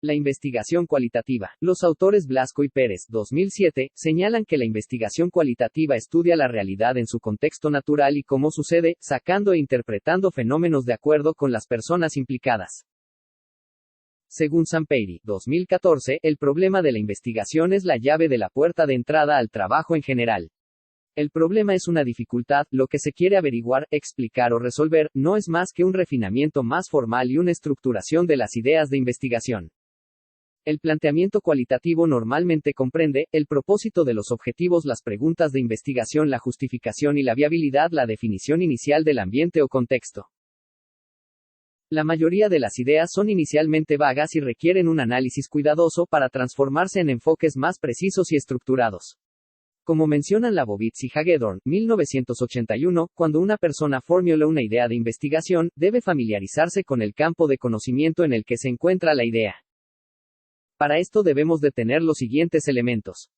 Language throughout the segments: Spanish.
La investigación cualitativa. Los autores Blasco y Pérez, 2007, señalan que la investigación cualitativa estudia la realidad en su contexto natural y cómo sucede, sacando e interpretando fenómenos de acuerdo con las personas implicadas. Según Sampeiri, 2014, el problema de la investigación es la llave de la puerta de entrada al trabajo en general. El problema es una dificultad, lo que se quiere averiguar, explicar o resolver, no es más que un refinamiento más formal y una estructuración de las ideas de investigación. El planteamiento cualitativo normalmente comprende el propósito de los objetivos, las preguntas de investigación, la justificación y la viabilidad, la definición inicial del ambiente o contexto. La mayoría de las ideas son inicialmente vagas y requieren un análisis cuidadoso para transformarse en enfoques más precisos y estructurados. Como mencionan Leibovitz y Hagedorn, 1981, cuando una persona formula una idea de investigación, debe familiarizarse con el campo de conocimiento en el que se encuentra la idea. Para esto debemos de tener los siguientes elementos.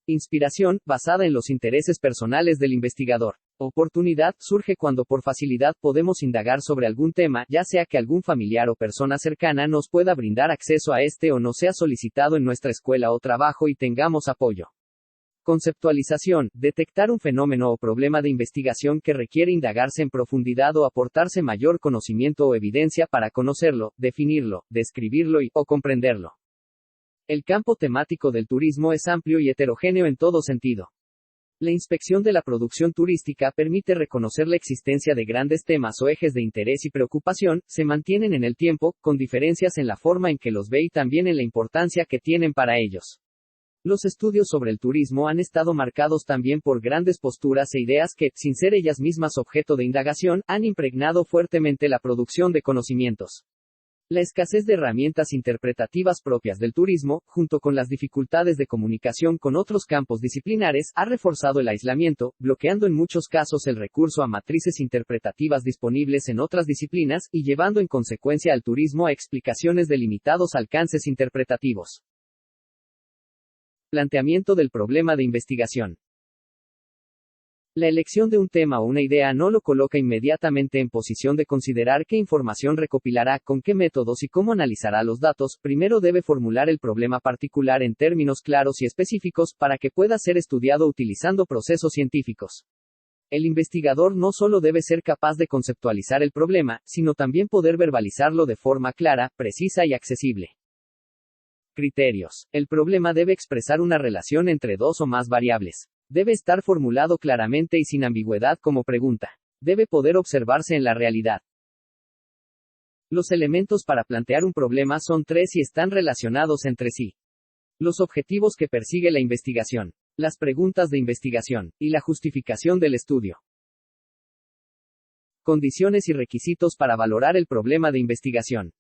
Inspiración, basada en los intereses personales del investigador. Oportunidad, surge cuando por facilidad podemos indagar sobre algún tema, ya sea que algún familiar o persona cercana nos pueda brindar acceso a este o no sea solicitado en nuestra escuela o trabajo y tengamos apoyo. Conceptualización, detectar un fenómeno o problema de investigación que requiere indagarse en profundidad o aportarse mayor conocimiento o evidencia para conocerlo, definirlo, describirlo o comprenderlo. El campo temático del turismo es amplio y heterogéneo en todo sentido. La inspección de la producción turística permite reconocer la existencia de grandes temas o ejes de interés y preocupación, se mantienen en el tiempo, con diferencias en la forma en que los ve y también en la importancia que tienen para ellos. Los estudios sobre el turismo han estado marcados también por grandes posturas e ideas que, sin ser ellas mismas objeto de indagación, han impregnado fuertemente la producción de conocimientos. La escasez de herramientas interpretativas propias del turismo, junto con las dificultades de comunicación con otros campos disciplinares, ha reforzado el aislamiento, bloqueando en muchos casos el recurso a matrices interpretativas disponibles en otras disciplinas, y llevando en consecuencia al turismo a explicaciones de limitados alcances interpretativos. Planteamiento del problema de investigación. La elección de un tema o una idea no lo coloca inmediatamente en posición de considerar qué información recopilará, con qué métodos y cómo analizará los datos. Primero debe formular el problema particular en términos claros y específicos, para que pueda ser estudiado utilizando procesos científicos. El investigador no solo debe ser capaz de conceptualizar el problema, sino también poder verbalizarlo de forma clara, precisa y accesible. Criterios. El problema debe expresar una relación entre dos o más variables. Debe estar formulado claramente y sin ambigüedad como pregunta. Debe poder observarse en la realidad. Los elementos para plantear un problema son tres y están relacionados entre sí. Los objetivos que persigue la investigación, las preguntas de investigación, y la justificación del estudio. Condiciones y requisitos para valorar el problema de investigación.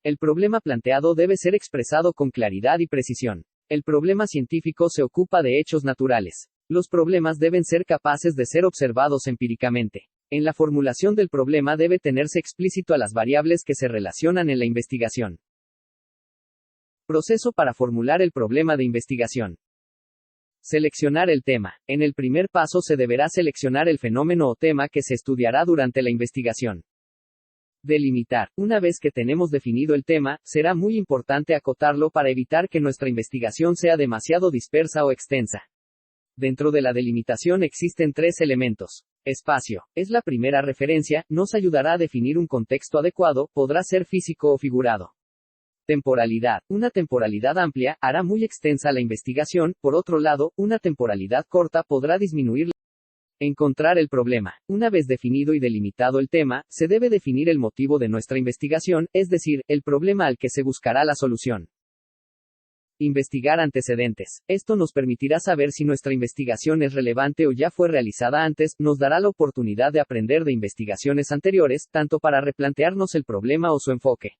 El problema planteado debe ser expresado con claridad y precisión. El problema científico se ocupa de hechos naturales. Los problemas deben ser capaces de ser observados empíricamente. En la formulación del problema debe tenerse explícito a las variables que se relacionan en la investigación. Proceso para formular el problema de investigación. Seleccionar el tema. En el primer paso se deberá seleccionar el fenómeno o tema que se estudiará durante la investigación. Delimitar. Una vez que tenemos definido el tema, será muy importante acotarlo para evitar que nuestra investigación sea demasiado dispersa o extensa. Dentro de la delimitación existen tres elementos. Espacio. Es la primera referencia, nos ayudará a definir un contexto adecuado, podrá ser físico o figurado. Temporalidad. Una temporalidad amplia hará muy extensa la investigación, por otro lado, una temporalidad corta podrá disminuir. Encontrar el problema. Una vez definido y delimitado el tema, se debe definir el motivo de nuestra investigación, es decir, el problema al que se buscará la solución. Investigar antecedentes. Esto nos permitirá saber si nuestra investigación es relevante o ya fue realizada antes, nos dará la oportunidad de aprender de investigaciones anteriores, tanto para replantearnos el problema o su enfoque.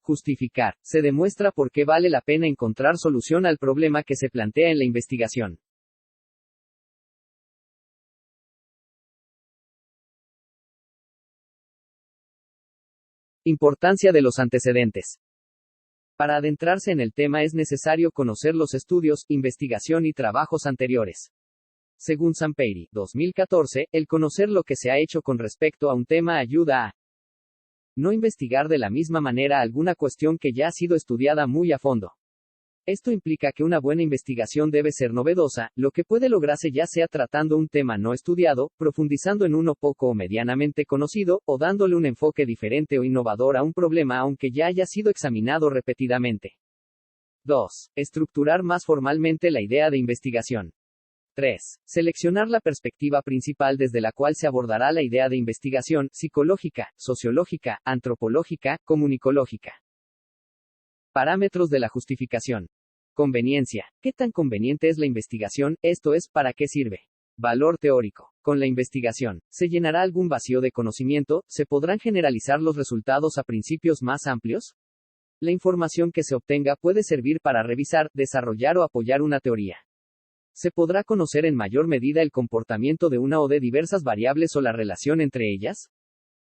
Justificar. Se demuestra por qué vale la pena encontrar solución al problema que se plantea en la investigación. Importancia de los antecedentes. Para adentrarse en el tema es necesario conocer los estudios, investigación y trabajos anteriores. Según Sampeiri, 2014, el conocer lo que se ha hecho con respecto a un tema ayuda a No investigar de la misma manera alguna cuestión que ya ha sido estudiada muy a fondo. Esto implica que una buena investigación debe ser novedosa, lo que puede lograrse ya sea tratando un tema no estudiado, profundizando en uno poco o medianamente conocido, o dándole un enfoque diferente o innovador a un problema aunque ya haya sido examinado repetidamente. 2. Estructurar más formalmente la idea de investigación. 3. Seleccionar la perspectiva principal desde la cual se abordará la idea de investigación, psicológica, sociológica, antropológica, comunicológica. Parámetros de la justificación. Conveniencia. ¿Qué tan conveniente es la investigación? Esto es, ¿para qué sirve? Valor teórico. Con la investigación, ¿se llenará algún vacío de conocimiento? ¿Se podrán generalizar los resultados a principios más amplios? La información que se obtenga puede servir para revisar, desarrollar o apoyar una teoría. ¿Se podrá conocer en mayor medida el comportamiento de una o de diversas variables o la relación entre ellas?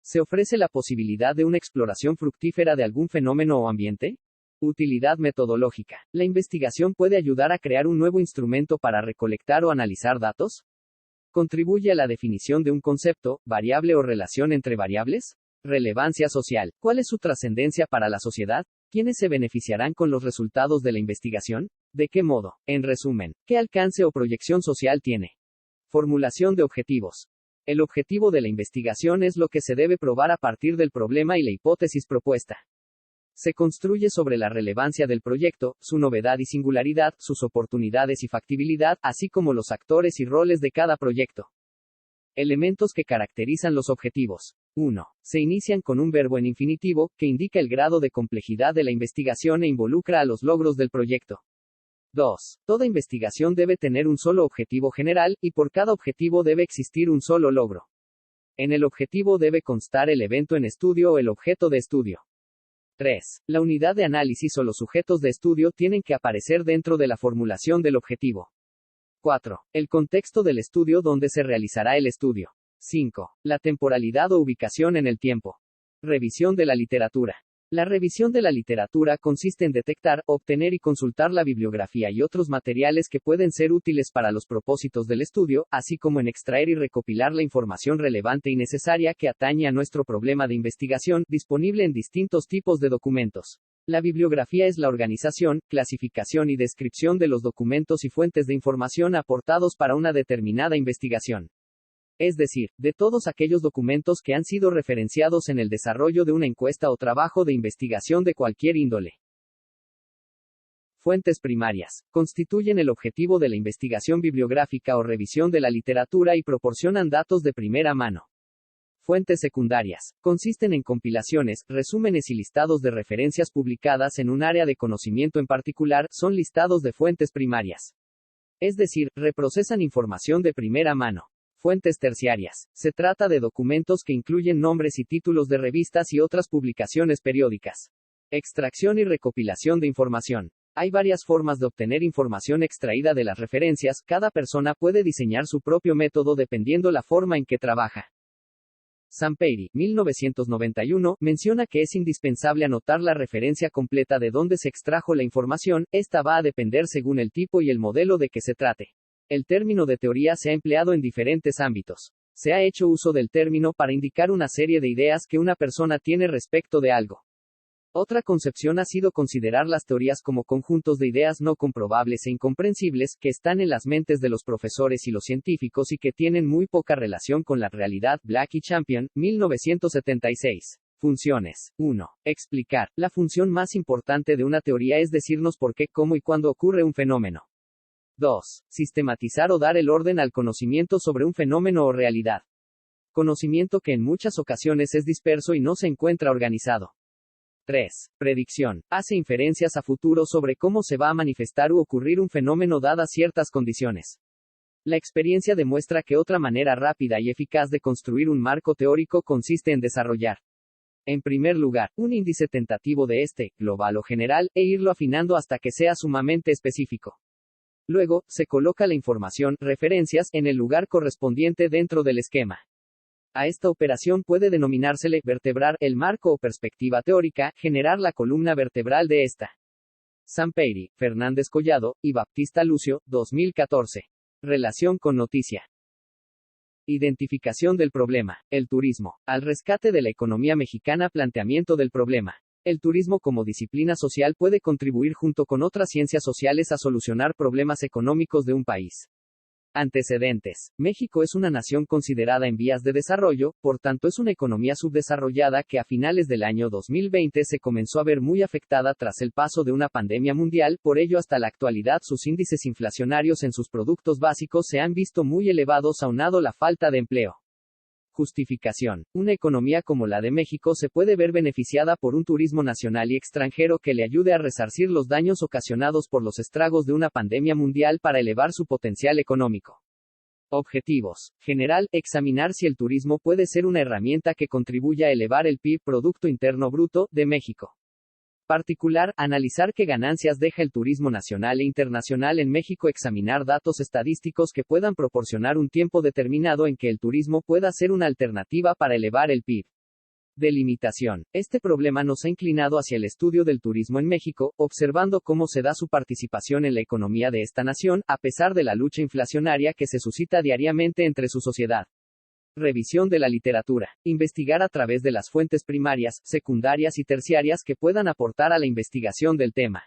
¿Se ofrece la posibilidad de una exploración fructífera de algún fenómeno o ambiente? Utilidad metodológica. ¿La investigación puede ayudar a crear un nuevo instrumento para recolectar o analizar datos? ¿Contribuye a la definición de un concepto, variable o relación entre variables? Relevancia social. ¿Cuál es su trascendencia para la sociedad? ¿Quiénes se beneficiarán con los resultados de la investigación? ¿De qué modo? En resumen, ¿qué alcance o proyección social tiene? Formulación de objetivos. El objetivo de la investigación es lo que se debe probar a partir del problema y la hipótesis propuesta. Se construye sobre la relevancia del proyecto, su novedad y singularidad, sus oportunidades y factibilidad, así como los actores y roles de cada proyecto. Elementos que caracterizan los objetivos. 1. Se inician con un verbo en infinitivo, que indica el grado de complejidad de la investigación e involucra a los logros del proyecto. 2. Toda investigación debe tener un solo objetivo general, y por cada objetivo debe existir un solo logro. En el objetivo debe constar el evento en estudio o el objeto de estudio. 3. La unidad de análisis o los sujetos de estudio tienen que aparecer dentro de la formulación del objetivo. 4. El contexto del estudio donde se realizará el estudio. 5. La temporalidad o ubicación en el tiempo. Revisión de la literatura. La revisión de la literatura consiste en detectar, obtener y consultar la bibliografía y otros materiales que pueden ser útiles para los propósitos del estudio, así como en extraer y recopilar la información relevante y necesaria que atañe a nuestro problema de investigación, disponible en distintos tipos de documentos. La bibliografía es la organización, clasificación y descripción de los documentos y fuentes de información aportados para una determinada investigación. Es decir, de todos aquellos documentos que han sido referenciados en el desarrollo de una encuesta o trabajo de investigación de cualquier índole. Fuentes primarias. Constituyen el objetivo de la investigación bibliográfica o revisión de la literatura y proporcionan datos de primera mano. Fuentes secundarias. Consisten en compilaciones, resúmenes y listados de referencias publicadas en un área de conocimiento en particular, son listados de fuentes primarias. Es decir, reprocesan información de primera mano. Fuentes terciarias. Se trata de documentos que incluyen nombres y títulos de revistas y otras publicaciones periódicas. Extracción y recopilación de información. Hay varias formas de obtener información extraída de las referencias, cada persona puede diseñar su propio método dependiendo la forma en que trabaja. Sampeiri, 1991, menciona que es indispensable anotar la referencia completa de dónde se extrajo la información, esta va a depender según el tipo y el modelo de que se trate. El término de teoría se ha empleado en diferentes ámbitos. Se ha hecho uso del término para indicar una serie de ideas que una persona tiene respecto de algo. Otra concepción ha sido considerar las teorías como conjuntos de ideas no comprobables e incomprensibles, que están en las mentes de los profesores y los científicos y que tienen muy poca relación con la realidad. Black y Champion, 1976. Funciones. 1. Explicar. La función más importante de una teoría es decirnos por qué, cómo y cuándo ocurre un fenómeno. 2. Sistematizar o dar el orden al conocimiento sobre un fenómeno o realidad. Conocimiento que en muchas ocasiones es disperso y no se encuentra organizado. 3. Predicción. Hace inferencias a futuro sobre cómo se va a manifestar u ocurrir un fenómeno dadas ciertas condiciones. La experiencia demuestra que otra manera rápida y eficaz de construir un marco teórico consiste en desarrollar, en primer lugar, un índice tentativo de global o general, e irlo afinando hasta que sea sumamente específico. Luego, se coloca la información, referencias, en el lugar correspondiente dentro del esquema. A esta operación puede denominársele vertebrar el marco o perspectiva teórica, generar la columna vertebral de esta. Sampeiri, Fernández Collado, y Baptista Lucio, 2014. Relación con noticia. Identificación del problema. El turismo. Al rescate de la economía mexicana. Planteamiento del problema. El turismo como disciplina social puede contribuir junto con otras ciencias sociales a solucionar problemas económicos de un país. Antecedentes. México es una nación considerada en vías de desarrollo, por tanto es una economía subdesarrollada que a finales del año 2020 se comenzó a ver muy afectada tras el paso de una pandemia mundial, por ello hasta la actualidad sus índices inflacionarios en sus productos básicos se han visto muy elevados aunado la falta de empleo. Justificación. Una economía como la de México se puede ver beneficiada por un turismo nacional y extranjero que le ayude a resarcir los daños ocasionados por los estragos de una pandemia mundial para elevar su potencial económico. Objetivos. General, examinar si el turismo puede ser una herramienta que contribuya a elevar el PIB, Producto Interno Bruto, de México. Particular, analizar qué ganancias deja el turismo nacional e internacional en México. Examinar datos estadísticos que puedan proporcionar un tiempo determinado en que el turismo pueda ser una alternativa para elevar el PIB. Delimitación. Este problema nos ha inclinado hacia el estudio del turismo en México, observando cómo se da su participación en la economía de esta nación, a pesar de la lucha inflacionaria que se suscita diariamente entre su sociedad. Revisión de la literatura. Investigar a través de las fuentes primarias, secundarias y terciarias que puedan aportar a la investigación del tema.